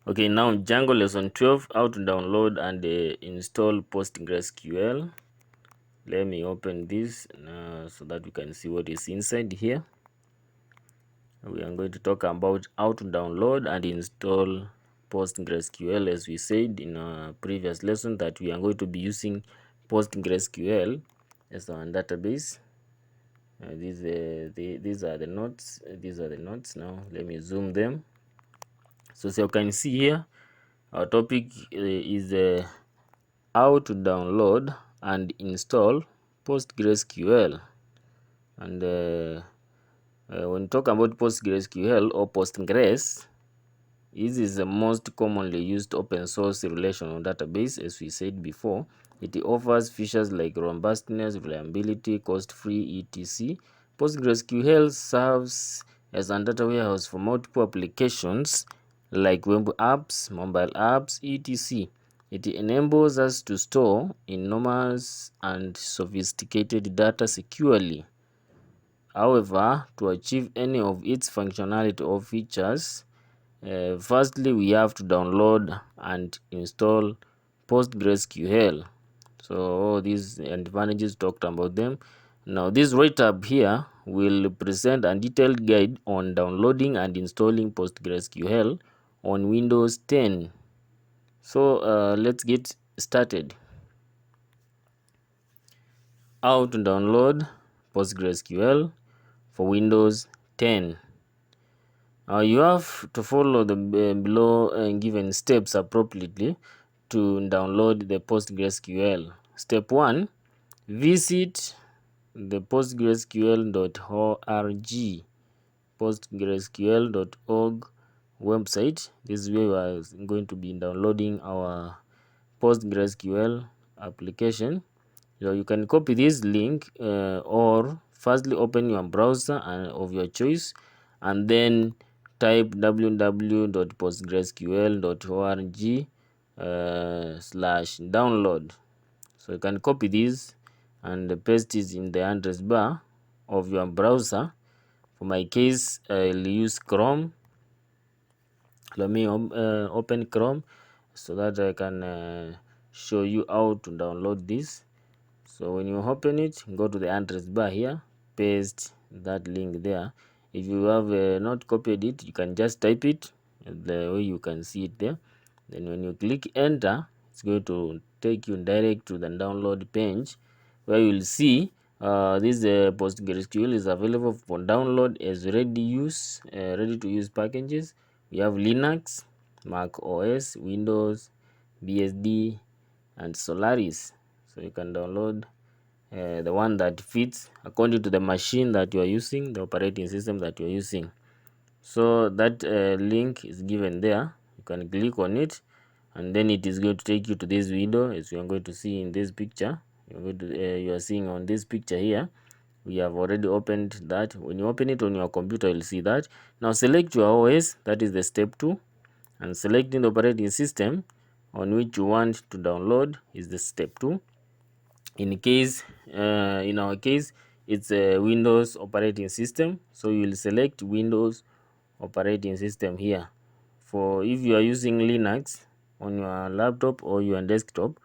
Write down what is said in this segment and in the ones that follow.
Okay, now Django lesson 12, how to download and install PostgreSQL. Let me open this so that we can see what is inside here. We are going to talk about how to download and install PostgreSQL, as we said in our previous lesson that we are going to be using PostgreSQL as our database. These are the notes. These are the notes. Now let me zoom them. So as you can see here, our topic is how to download and install PostgreSQL. And when you talk about PostgreSQL or Postgres, this is the most commonly used open source relational database. As we said before, it offers features like robustness, reliability, cost-free, etc. PostgreSQL serves as a data warehouse for multiple applications like web apps, mobile apps, etc. It enables us to store enormous and sophisticated data securely. However, to achieve any of its functionality or features, firstly we have to download and install PostgreSQL. So all these advantages, talked about them. Now this write-up here will present a detailed guide on downloading and installing PostgreSQL on Windows 10. So let's get started. How to download PostgreSQL for Windows 10. You have to follow the below given steps appropriately to download the PostgreSQL. Step 1, visit the postgresql.org postgresql.org website. This is where we are going to be downloading our PostgreSQL application. So you can copy this link or firstly open your browser of your choice and then type www.postgresql.org /download. So you can copy this and paste it in the address bar of your browser. For my case, I'll use Chrome. Let me open Chrome so that I can show you how to download this. So when you open it, go to the address bar here, paste that link there. If you have not copied it, you can just type it the way you can see it there. Then when you click enter, it's going to take you direct to the download page where you will see this PostgreSQL is available for download as ready to use packages. We have Linux, Mac OS, Windows, BSD, and Solaris. So you can download the one that fits according to the machine that you are using, the operating system that you are using. So that link is given there. You can click on it and then it is going to take you to this window, as you are going to see in this picture. You are seeing on this picture here. We have already opened that. When you open it on your computer, you'll see that. Now select your OS, that is the step 2, and selecting the operating system on which you want to download is the step 2. In our case, it's a Windows operating system, so you will select Windows operating system here. For if you are using Linux on your laptop or your desktop,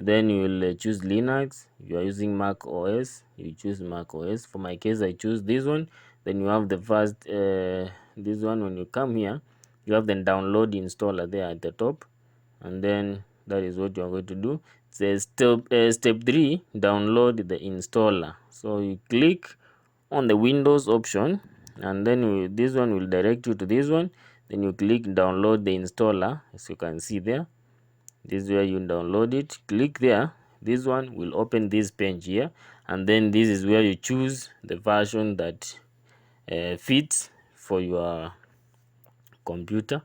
then you will choose Linux. If you are using Mac OS, you choose Mac OS. For my case, I choose this one. Then you have the first this one. When you come here, you have the download installer there at the top, and then that is what you are going to do. It says step 3, download the installer. So you click on the Windows option, and then this one will direct you to this one. Then you click download the installer, as you can see there. This is where you download it. Click there. This one will open this page here, and then this is where you choose the version that fits for your computer,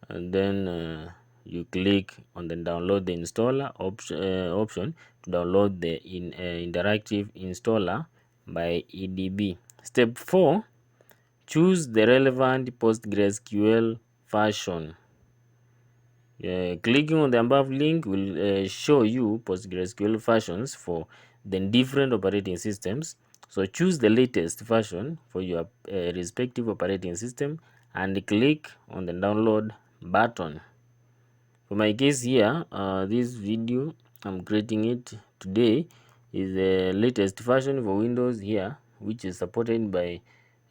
and then you click on the download the installer option to download the interactive installer by EDB. Step 4, choose the relevant PostgreSQL version. Clicking on the above link will show you PostgreSQL versions for the different operating systems. So choose the latest version for your respective operating system and click on the download button. For my case here, this video I'm creating it today is the latest version for Windows here, which is supported by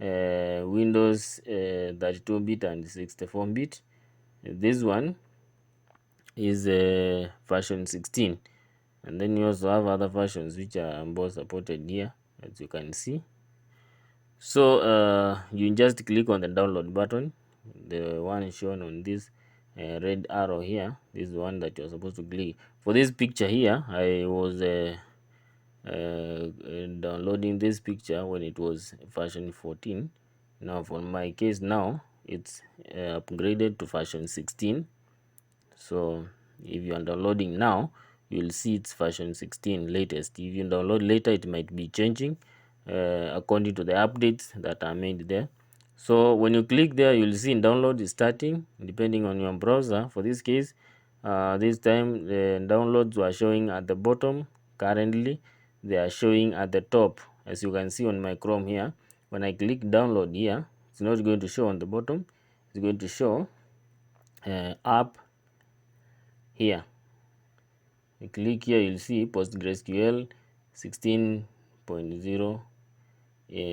Windows 32-bit and 64-bit. This one is version 16, and then you also have other versions which are both supported here, as you can see. So you just click on the download button, the one shown on this red arrow here. This is the one that you're supposed to click. For this picture here, I was downloading this picture when it was version 14. Now for my case now, it's upgraded to version 16. So if you are downloading now, you will see it's version 16 latest. If you download later, it might be changing according to the updates that are made there. So when you click there, you'll see download is starting depending on your browser. For this case, this time the downloads were showing at the bottom. Currently they are showing at the top, as you can see on my Chrome here. When I click download here, it's not going to show on the bottom, it's going to show up here. You click here, you'll see PostgreSQL 16.0.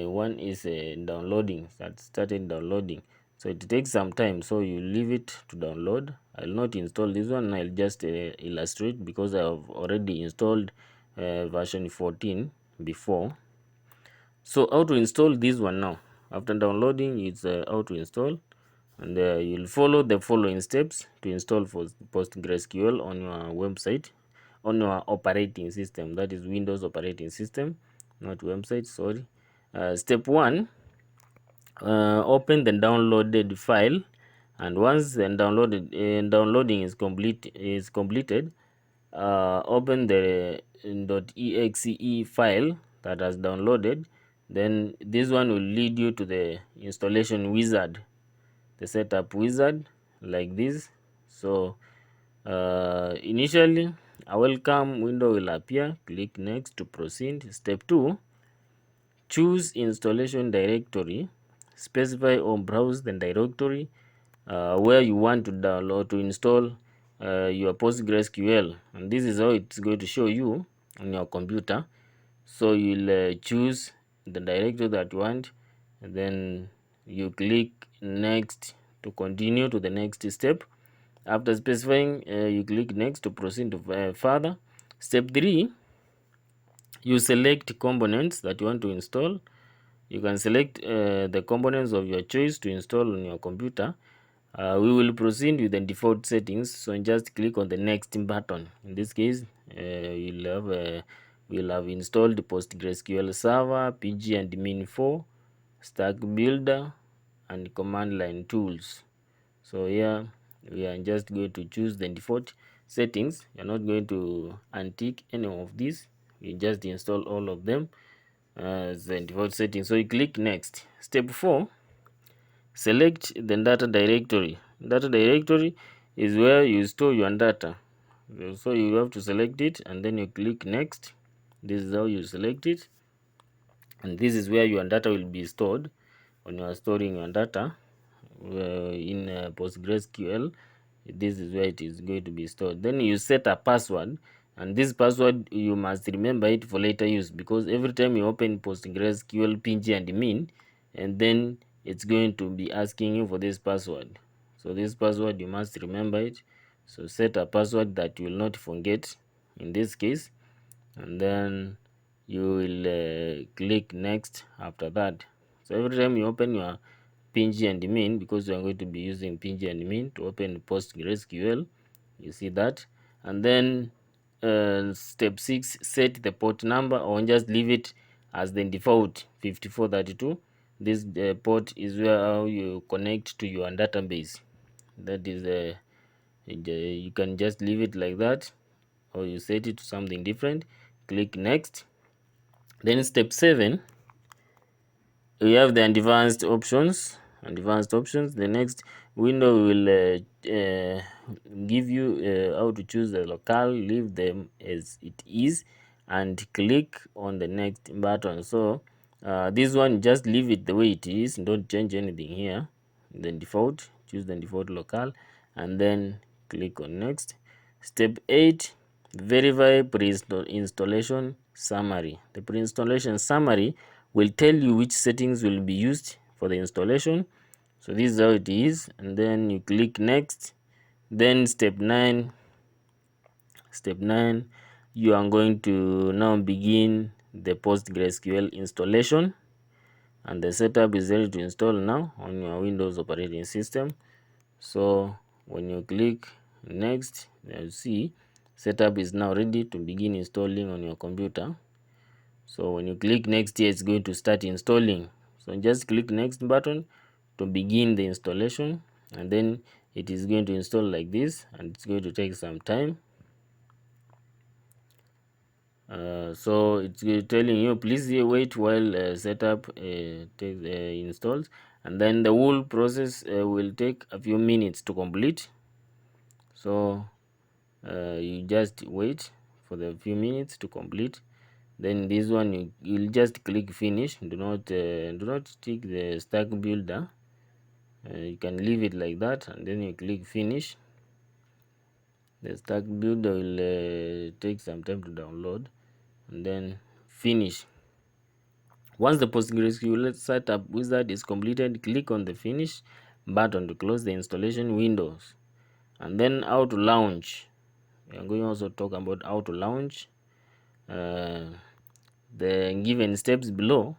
One is downloading, that started downloading, so it takes some time, so you leave it to download. I'll not install this one, I'll just illustrate because I have already installed version 14 before. So how to install this one now? After downloading, it's how to install, and you'll follow the following steps to install for PostgreSQL on your website, on your operating system, that is Windows operating system, not website, sorry. Step 1, open the downloaded file, and once the downloading is completed, open the .exe file that has downloaded. Then this one will lead you to the installation wizard, the setup wizard, like this. So initially a welcome window will appear. Click next to proceed. Step 2, choose installation directory, specify or browse the directory where you want to download to install your PostgreSQL, and this is how it's going to show you on your computer. So you'll choose the directory that you want, and then you click next to continue to the next step. After specifying, you click next to proceed to further. Step 3, you select components that you want to install. You can select the components of your choice to install on your computer. We will proceed with the default settings, so just click on the next button. In this case, we'll have installed PostgreSQL Server, PG and Min4, Stack Builder, and command line tools. So here we are just going to choose the default settings. You're not going to untick any of these. You just install all of them as the default settings. So you click next. Step 4, select the data directory. Data directory is where you store your data. So you have to select it, and then you click next. This is how you select it, and this is where your data will be stored. When you are storing your data in PostgreSQL, this is where it is going to be stored. Then you set a password, and this password you must remember it for later use, because every time you open PostgreSQL PG and Min, and then it's going to be asking you for this password. So this password you must remember it. So set a password that you will not forget in this case, and then you will click next after that. So every time you open your PG and Min, because you are going to be using PG and Min to open PostgreSQL, you see that. And then step 6, set the port number, or just leave it as the default 5432. This port is where how you connect to your database. That is you can just leave it like that, or you set it to something different. Click next. Then step 7, we have the advanced options. The next window will give you how to choose the locale. Leave them as it is and click on the next button. So this one, just leave it the way it is, don't change anything here. The default, choose the default locale, and then click on next. Step 8, verify pre-installation summary. The pre-installation summary will tell you which settings will be used for the installation. So this is how it is, and then you click next. Then step 9, you are going to now begin the PostgreSQL installation, and the setup is ready to install now on your Windows operating system. So when you click next, you see setup is now ready to begin installing on your computer. So when you click next here, it's going to start installing. So just click next button to begin the installation, and then it is going to install like this, and it's going to take some time. So it's telling you please wait while setup installs, and then the whole process will take a few minutes to complete. So you just wait for the few minutes to complete. Then this one you'll just click finish. Do not tick the stack builder. You can leave it like that, and then you click finish. The stack builder will take some time to download, and then finish. Once the PostgreSQL setup wizard is completed, click on the finish button to close the installation windows, and then how to launch. We are going to also talk about how to launch. The given steps below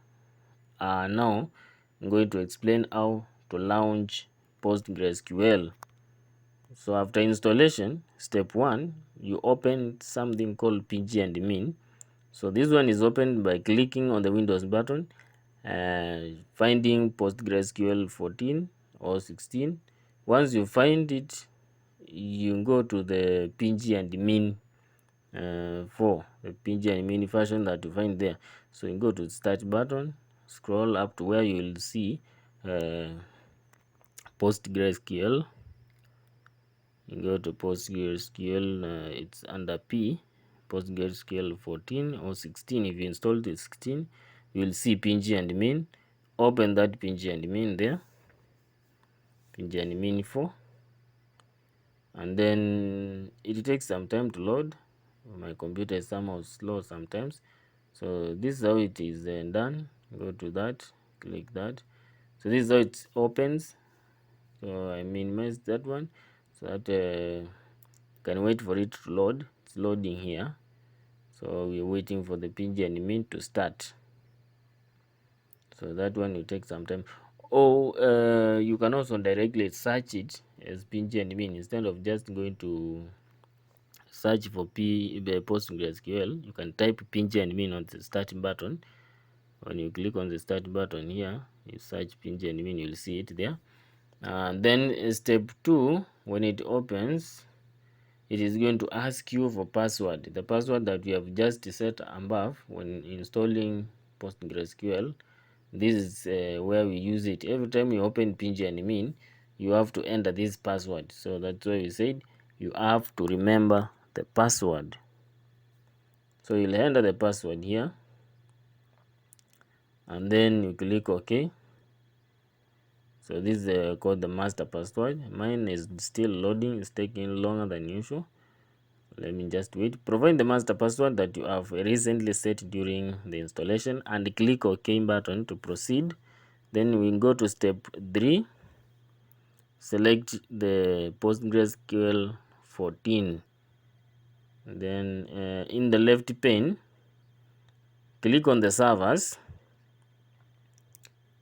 are now going to explain how to launch PostgreSQL. So after installation, step 1, you open something called pg-admin. So this one is opened by clicking on the Windows button, finding PostgreSQL 14 or 16. Once you find it, you go to the pg-admin for the pg-admin version that you find there. So you go to the start button, scroll up to where you will see PostgreSQL. You go to PostgreSQL, it's under P, PostgreSQL 14 or 16. If you installed the 16, you will see pg-admin. Open that pg-admin there, pg-admin 4, and then it takes some time to load. My computer is somehow slow sometimes. So this is how it is done. Go to that, click that. So this is how it opens. So I minimize that one so that can wait for it to load. It's loading here, so we're waiting for the pg-admin to start. So that one will take some time. Or you can also directly search it as pg-admin instead of just going to search for PostgreSQL. You can type pg-admin on the start button. When you click on the start button here, you search pg-admin, you'll see it there. Then step 2, when it opens, it is going to ask you for password, the password that you have just set above when installing PostgreSQL. This is where we use it. Every time you open pg-admin, you have to enter this password. So that's why we said you have to remember the password. So you'll enter the password here, and then you click OK. So this is called the master password. Mine is still loading, it's taking longer than usual. Let me just wait. Provide the master password that you have recently set during the installation, and click OK button to proceed. Then we go to step 3. Select the PostgreSQL 14. Then in the left pane, click on the servers,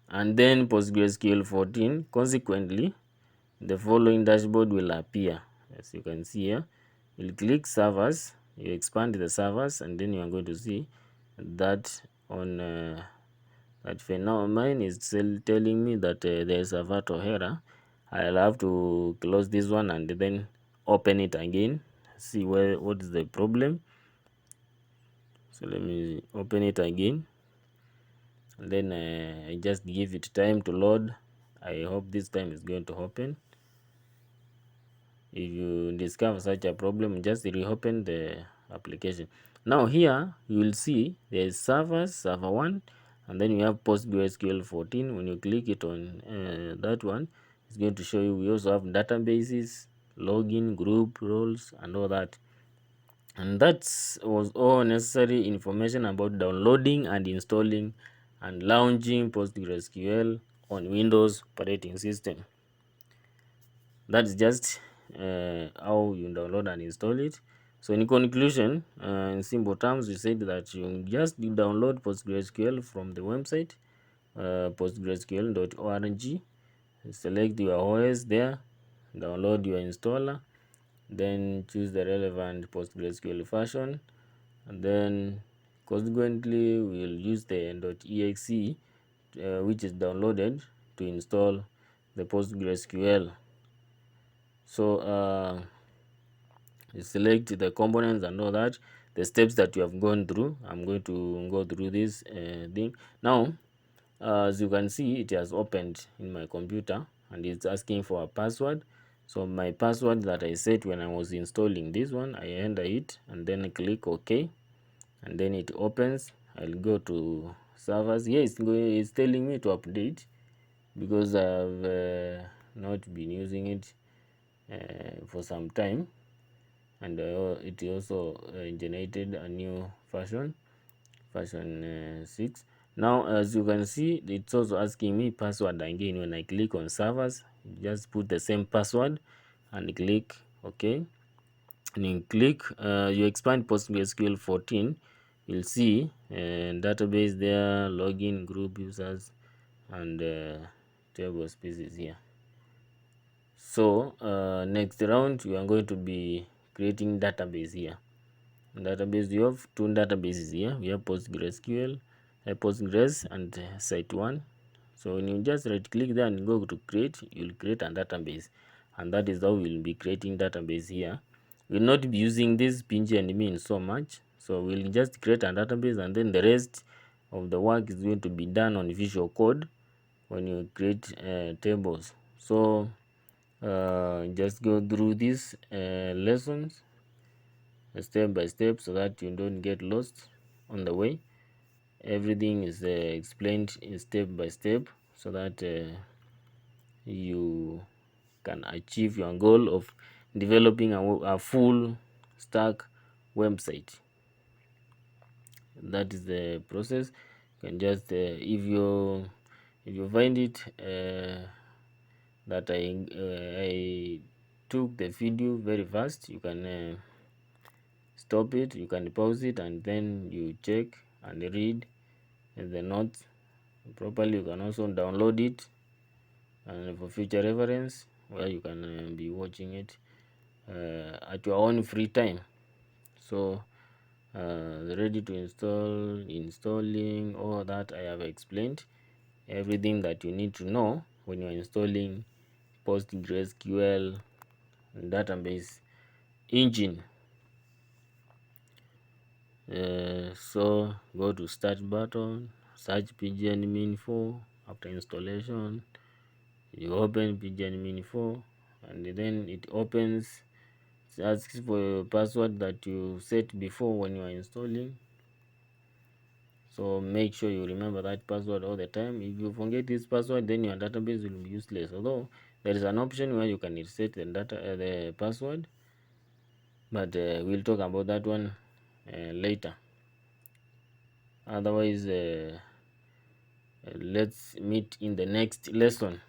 and then PostgreSQL 14. Consequently, the following dashboard will appear. As you can see here, you'll click servers, you expand the servers, and then you are going to see that on that for now mine is still telling me that there is a virtual error. I'll have to close this one and then open it again, see what is the problem. So let me open it again, and then I just give it time to load. I hope this time is going to open. If you discover such a problem, just reopen the application. Now here you will see there is servers, server 1, and then you have PostgreSQL 14. When you click it on that one, It's going to show you we also have databases, login, group, roles, and all that. And that was all necessary information about downloading and installing and launching PostgreSQL on Windows operating system. That's just how you download and install it. So in conclusion, in simple terms, we said that you just download PostgreSQL from the website, postgresql.org. Select your OS there, download your installer, then choose the relevant PostgreSQL version, and then consequently we'll use the .exe which is downloaded to install the PostgreSQL. So you select the components and all that, the steps that you have gone through. I'm going to go through this thing now. As you can see, it has opened in my computer and it's asking for a password. So my password that I set when I was installing this one, I enter it and then click OK, and then it opens. I'll go to servers. Here it's telling me to update because I've not been using it for some time, and it also generated a new version 6. Now as you can see, it's also asking me password again. When I click on servers, just put the same password and click OK. And you click you expand PostgreSQL 14, you'll see database there, login, group, users, and table species here. So next round we are going to be creating database here. Database, we have two databases here. We have PostgreSQL, Postgres, and Site1. So when you just right click there and go to create, you'll create a database, and that is how we'll be creating database here. We'll not be using this pinch and min so much, so we'll just create a database, and then the rest of the work is going to be done on Visual Code when you create tables. So just go through these lessons step by step so that you don't get lost on the way. Everything is explained in step by step so that you can achieve your goal of developing a full stack website. That is the process. You can just if you find it that I took the video very fast, you can stop it, you can pause it, and then you check and read the notes properly. You can also download it and for future reference, where you can be watching it at your own free time. So ready to install, installing, all that I have explained, everything that you need to know when you're installing PostgreSQL database engine. So go to start button, search pgadmin4. After installation, you open pgadmin4, and then it opens. It asks for your password that you set before when you are installing, so make sure you remember that password all the time. If you forget this password, then your database will be useless. Although there is an option where you can reset the password, but we'll talk about that one later. Otherwise let's meet in the next lesson.